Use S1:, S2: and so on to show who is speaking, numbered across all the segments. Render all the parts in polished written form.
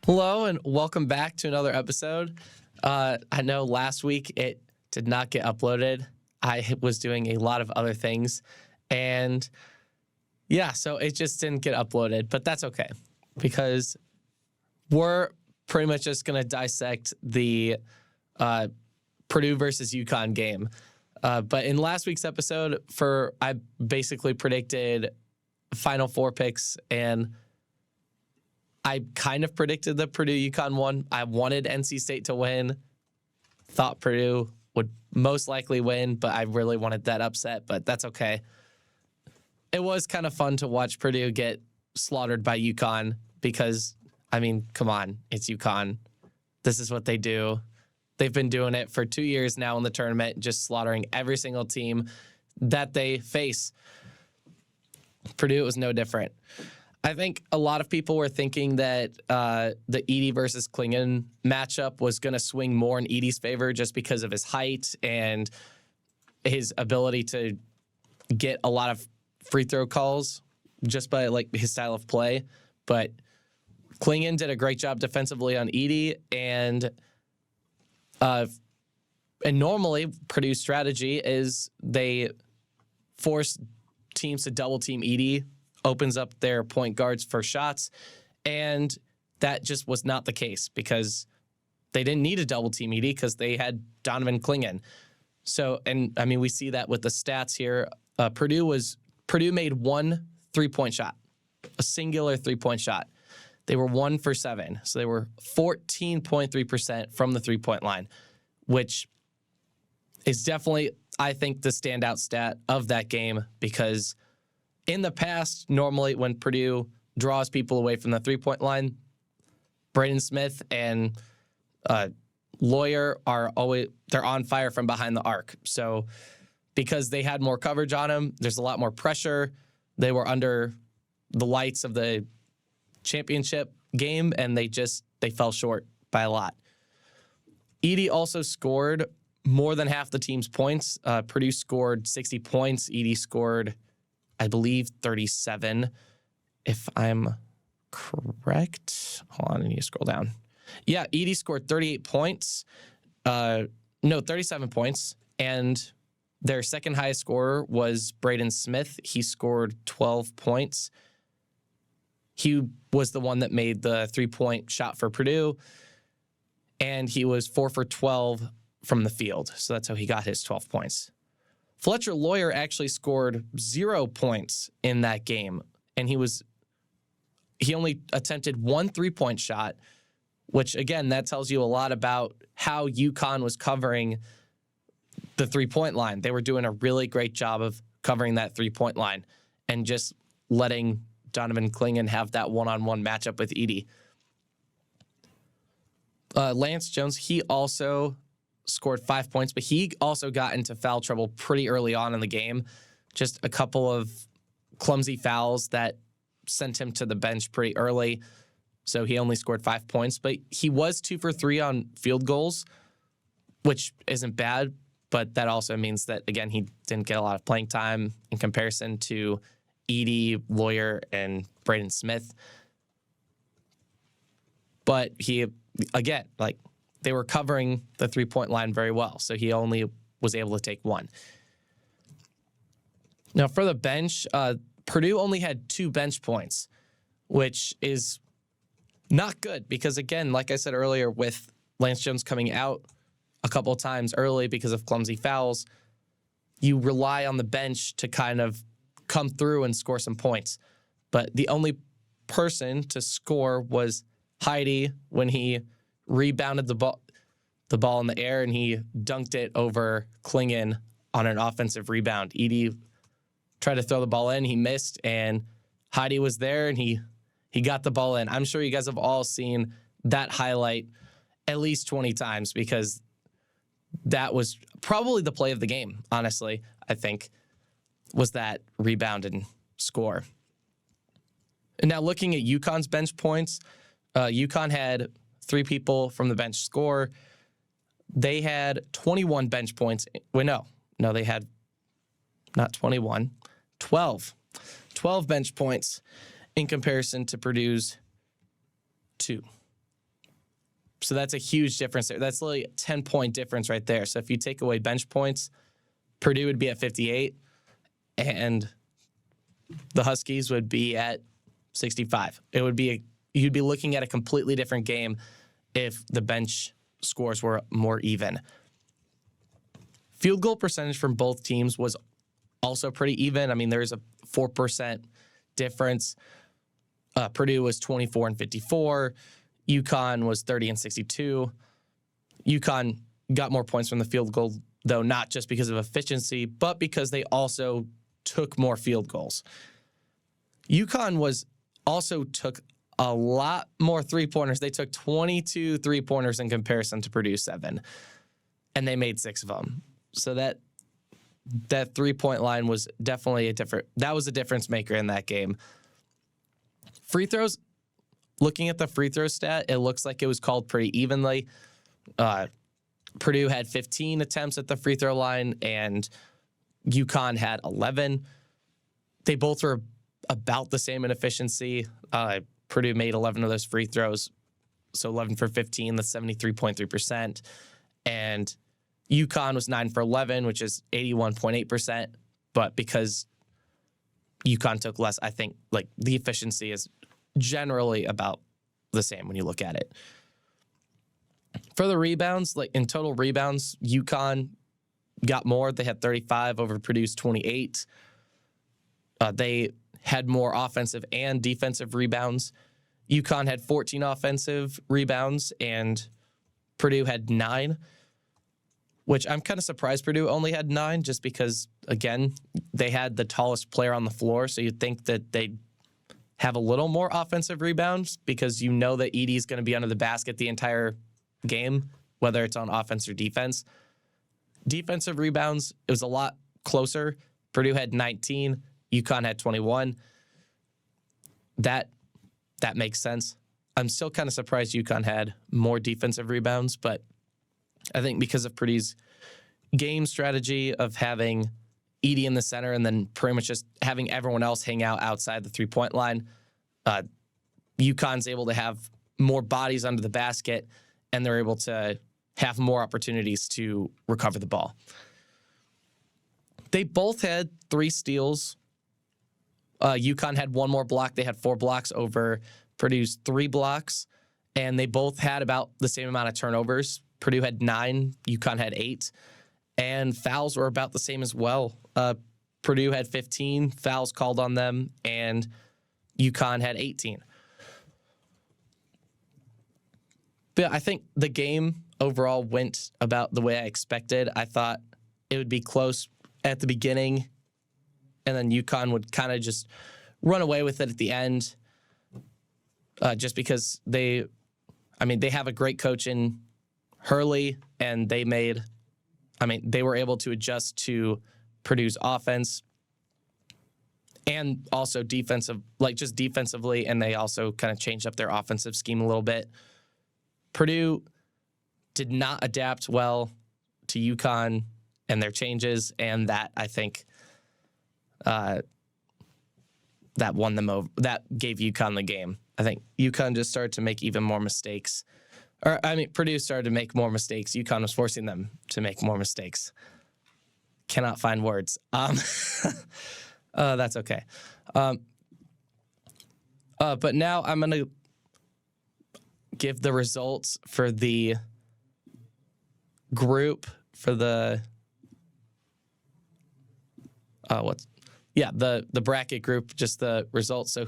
S1: Hello and welcome back to another episode. I know last week it did not get uploaded. I was doing a lot of other things, and so it just didn't get uploaded, but that's okay because we're pretty much just going to dissect the Purdue versus UConn game. But in last week's episode, I basically predicted Final Four picks, and I kind of predicted the Purdue-UConn one. I wanted NC State to win. Thought Purdue would most likely win, but I really wanted that upset, but that's okay. It was kind of fun to watch Purdue get slaughtered by UConn because, I mean, come on, it's UConn. This is what they do. They've been doing it for 2 years now in the tournament, just slaughtering every single team that they face. Purdue was no different. I think a lot of people were thinking that the Edey versus Klingon matchup was going to swing more in Edey's favor just because of his height and his ability to get a lot of free throw calls just by his style of play. But Klingon did a great job defensively on Edey, and normally Purdue's strategy is they force teams to double team Edey, opens up their point guards for shots, and that just was not the case because they didn't need a double team Edey because they had Donovan Klingon. So, and I mean, we see that with the stats here. Purdue made one 3-point shot, a singular 3-point shot. They were 1 for 7, so they were 14.3% from the 3-point line, which is definitely, I think, the standout stat of that game because in the past, normally when Purdue draws people away from the 3-point line, Braden Smith and Lawyer they're on fire from behind the arc. So because they had more coverage on them, there's a lot more pressure. They were under the lights of the championship game, and they fell short by a lot. Edey also scored more than half the team's points. Purdue scored 60 points. Edey scored, I believe, 37, if I'm correct. Hold on, I need to scroll down. Yeah, Edey scored 38 points. 37 points. And their second highest scorer was Braden Smith. He scored 12 points. He was the one that made the 3-point shot for Purdue, and he was 4 for 12 from the field. So that's how he got his 12 points. Fletcher Lawyer actually scored 0 points in that game, and he only attempted one 3-point shot, which, again, that tells you a lot about how UConn was covering the 3-point line. They were doing a really great job of covering that 3-point line and just letting Donovan Klingon have that one-on-one matchup with Edey. Lance Jones, he also scored 5 points, but he also got into foul trouble pretty early on in the game. Just a couple of clumsy fouls that sent him to the bench pretty early. So he only scored 5 points, but he was 2 for 3 on field goals, which isn't bad, but that also means that, again, he didn't get a lot of playing time in comparison to Edey, Lawyer, and Braden Smith. But he, again, they were covering the 3-point line very well, so he only was able to take one. Now, for the bench, Purdue only had 2 bench points, which is not good because, again, like I said earlier, with Lance Jones coming out a couple of times early because of clumsy fouls, you rely on the bench to kind of come through and score some points. But the only person to score was Heidi when he rebounded the ball in the air and he dunked it over Klingon on an offensive rebound. Edey tried to throw the ball in, he missed, and Heidi was there and he got the ball in. I'm sure you guys have all seen that highlight at least 20 times because that was probably the play of the game, honestly, I think, was that rebound and score. And now looking at UConn's bench points, UConn had 3 people from the bench score. They had 21 bench points. Well, no, they had not 21, 12. 12 bench points in comparison to Purdue's 2. So that's a huge difference there. That's literally a 10-point difference right there. So if you take away bench points, Purdue would be at 58, and the Huskies would be at 65. You'd be looking at a completely different game if the bench scores were more even. Field goal percentage from both teams was also pretty even. I mean, there's a 4% difference. Purdue was 24 and 54. UConn was 30 and 62. UConn got more points from the field goal, though not just because of efficiency, but because they also took more field goals. UConn also took a lot more three-pointers. They took 22 three-pointers in comparison to Purdue 7, and they made 6 of them. So that three-point line was definitely that was a difference maker in that game. Free throws, looking at the free throw stat, it looks like it was called pretty evenly. Purdue had 15 attempts at the free throw line, and UConn had 11. They both were about the same in efficiency. Purdue made 11 of those free throws, so 11 for 15, that's 73.3%. And UConn was 9 for 11, which is 81.8%. But because UConn took less, I think like the efficiency is generally about the same when you look at it. For the rebounds, like in total rebounds, UConn got more. They had 35 over Purdue's 28. They had more offensive and defensive rebounds. UConn had 14 offensive rebounds, and Purdue had 9, which I'm kind of surprised Purdue only had 9, just because, again, they had the tallest player on the floor, so you'd think that they'd have a little more offensive rebounds because you know that Edey's going to be under the basket the entire game, whether it's on offense or defense. Defensive rebounds, it was a lot closer. Purdue had 19. UConn had 21. That makes sense. I'm still kind of surprised UConn had more defensive rebounds, but I think because of Purdue's game strategy of having Edey in the center and then pretty much just having everyone else hang out outside the three-point line, UConn's able to have more bodies under the basket, and they're able to have more opportunities to recover the ball. They both had 3 steals. UConn had 1 more block. They had 4 blocks over Purdue's 3 blocks, and they both had about the same amount of turnovers. Purdue had 9, UConn had 8, and fouls were about the same as well. Purdue had 15 fouls called on them, and UConn had 18. But I think the game overall went about the way I expected. I thought it would be close at the beginning, and then UConn would kind of just run away with it at the end, just because they have a great coach in Hurley, and they were able to adjust to Purdue's offense and also defensively, and they also kind of changed up their offensive scheme a little bit. Purdue did not adapt well to UConn and their changes, and that, I think, that won them over. That gave UConn the game. I think UConn just started to make even more mistakes. Purdue started to make more mistakes. UConn was forcing them to make more mistakes. Cannot find words. That's okay. But now I'm going to give the results for the group for the the bracket group, just the results. So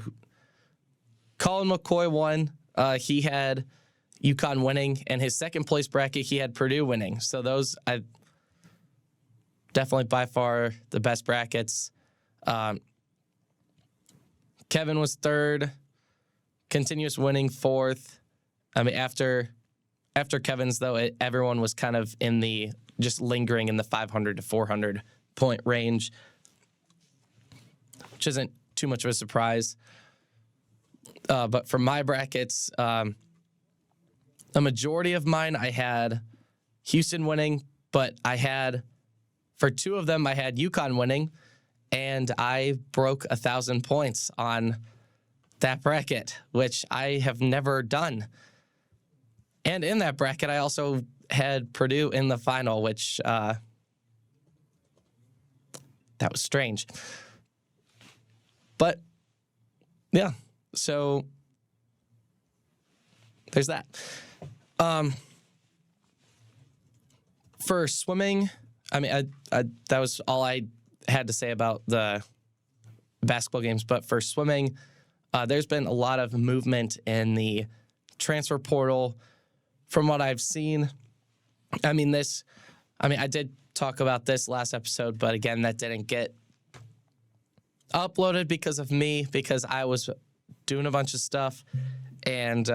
S1: Colin McCoy won. He had UConn winning, and his second place bracket, he had Purdue winning. So those, I definitely by far the best brackets. Kevin was third, continuous winning fourth. After Kevin's, though, everyone was kind of just lingering in the 500 to 400 point range, which isn't too much of a surprise. But for my brackets, a majority of mine, I had Houston winning, but for 2 of them, I had UConn winning. and I broke 1,000 points on that bracket, which I have never done. And in that bracket, I also had Purdue in the final, which that was strange. But yeah, so there's that. For swimming, I mean, that was all I had to say about the basketball games. But for swimming, there's been a lot of movement in the transfer portal. From what I've seen, I did talk about this last episode, but again, that didn't get uploaded because of me, because I was doing a bunch of stuff, and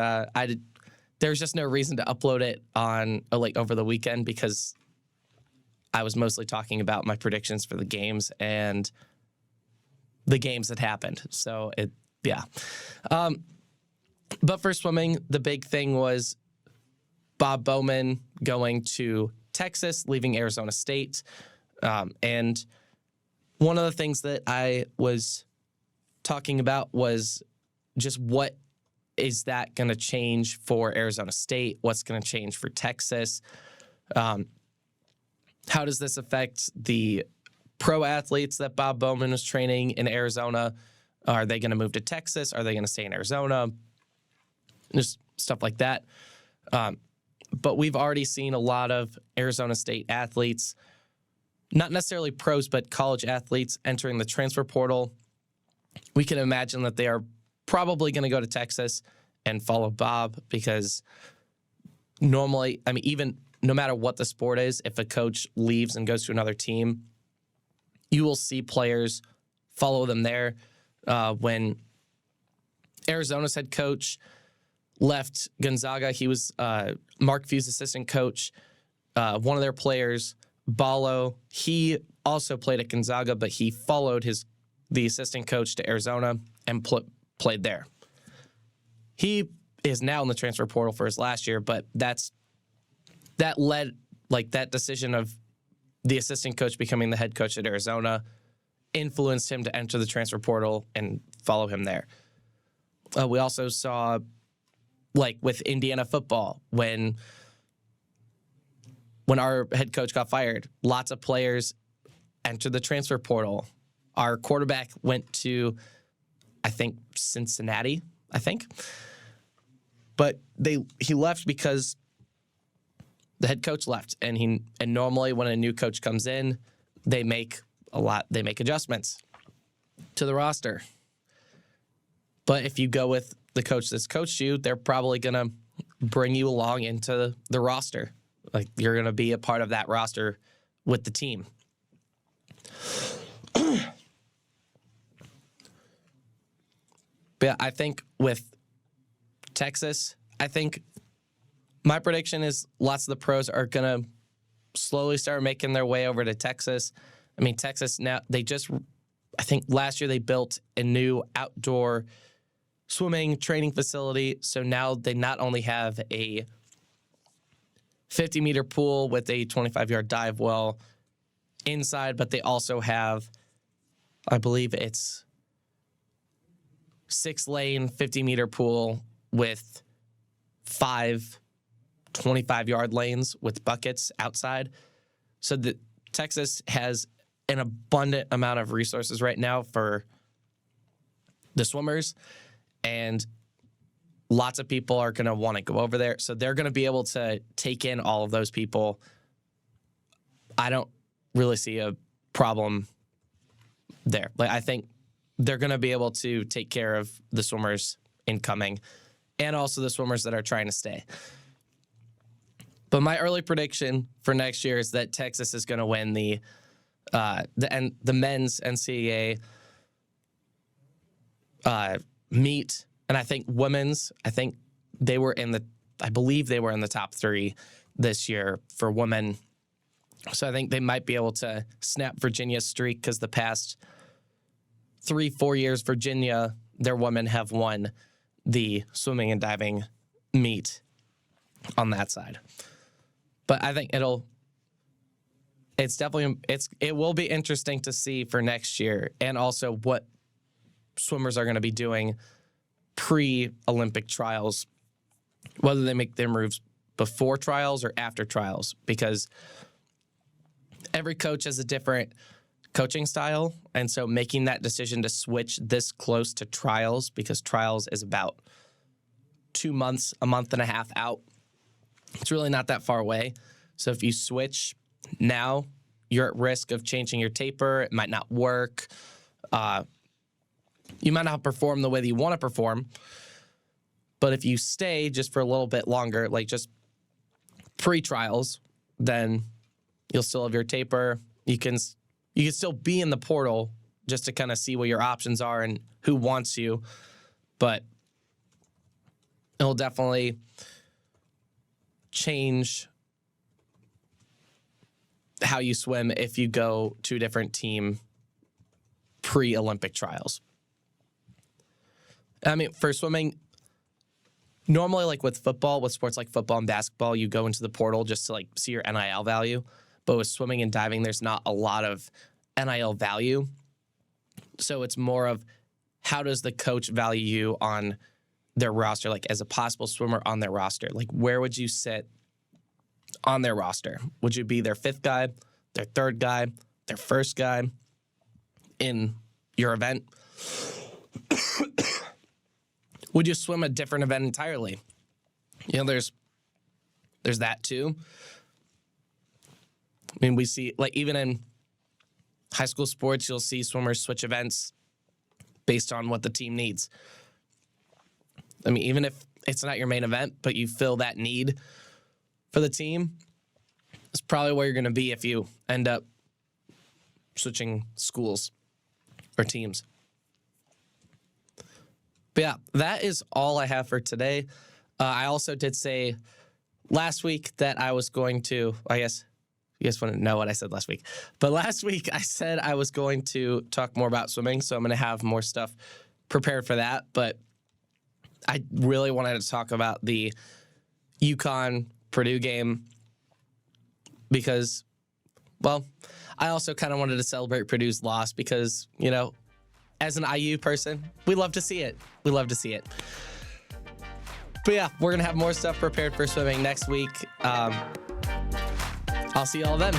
S1: there's just no reason to upload it on over the weekend, because I was mostly talking about my predictions for the games and the games that happened. So but for swimming, the big thing was Bob Bowman going to Texas, leaving Arizona State. And one of the things that I was talking about was just what is that going to change for Arizona State? What's going to change for Texas? How does this affect the pro athletes that Bob Bowman was training in Arizona? Are they going to move to Texas? Are they going to stay in Arizona? Just stuff like that. But we've already seen a lot of Arizona State athletes, not necessarily pros, but college athletes entering the transfer portal. We can imagine that they are probably going to go to Texas and follow Bob, because normally, even no matter what the sport is, if a coach leaves and goes to another team, you will see players follow them there. When Arizona's head coach left Gonzaga, he was Mark Few's assistant coach. One of their players, Ballo, he also played at Gonzaga, but he followed the assistant coach to Arizona and played there. He is now in the transfer portal for his last year, but that decision of the assistant coach becoming the head coach at Arizona influenced him to enter the transfer portal and follow him there. We also saw, with Indiana football, when our head coach got fired, lots of players entered the transfer portal. Our quarterback went to, I think, Cincinnati, but he left because the head coach left, and normally when a new coach comes in, they make adjustments to the roster. But if you go with the coach that's coached you, they're probably going to bring you along into the roster. You're going to be a part of that roster with the team. But I think with Texas, my prediction is lots of the pros are going to slowly start making their way over to Texas. Texas now, I think last year they built a new outdoor swimming training facility. So now they not only have a 50-meter pool with a 25-yard dive well inside, but they also have, I believe it's 6-lane, 50-meter pool with 5 25-yard lanes with buckets outside. So Texas has an abundant amount of resources right now for the swimmers, and lots of people are going to want to go over there. So they're going to be able to take in all of those people. I don't really see a problem there. I think they're going to be able to take care of the swimmers incoming and also the swimmers that are trying to stay. But my early prediction for next year is that Texas is going to win the men's NCAA meet, and I think women's. I believe they were in the top 3 this year for women. So I think they might be able to snap Virginia's streak, because the past 3-4 years, Virginia, their women have won the swimming and diving meet on that side. But I think it will be interesting to see for next year, and also what swimmers are going to be doing pre-Olympic trials, whether they make their moves before trials or after trials, because every coach has a different coaching style. And so making that decision to switch this close to trials, because trials is about 2 months, a month and a half out, it's really not that far away. So if you switch now, you're at risk of changing your taper. It might not work. You might not perform the way that you want to perform. But if you stay just for a little bit longer, like just pre-trials, then you'll still have your taper. You can still be in the portal just to kind of see what your options are and who wants you. But it'll definitely change how you swim if you go to a different team pre-Olympic trials. I mean, for swimming, normally, like with football, with sports like football and basketball, you go into the portal just to like see your NIL value. But with swimming and diving, there's not a lot of NIL value. So it's more of, how does the coach value you on their roster, like as a possible swimmer on their roster? Like, where would you sit on their roster? Would you be their 5th guy, their 3rd guy, their 1st guy in your event? Would you swim a different event entirely? You know, there's that too. I mean, we see, like, even in high school sports, you'll see swimmers switch events based on what the team needs. I mean, even if it's not your main event, but you fill that need for the team, it's probably where you're going to be if you end up switching schools or teams. But yeah, that is all I have for today. I also did say last week that I was going to, I guess you guys want to know what I said last week. But last week I said I was going to talk more about swimming, so I'm going to have more stuff prepared for that. But I really wanted to talk about the UConn-Purdue game because, well, I also kind of wanted to celebrate Purdue's loss because, you know, as an IU person, we love to see it. We love to see it. But yeah, we're going to have more stuff prepared for swimming next week. I'll see you all then.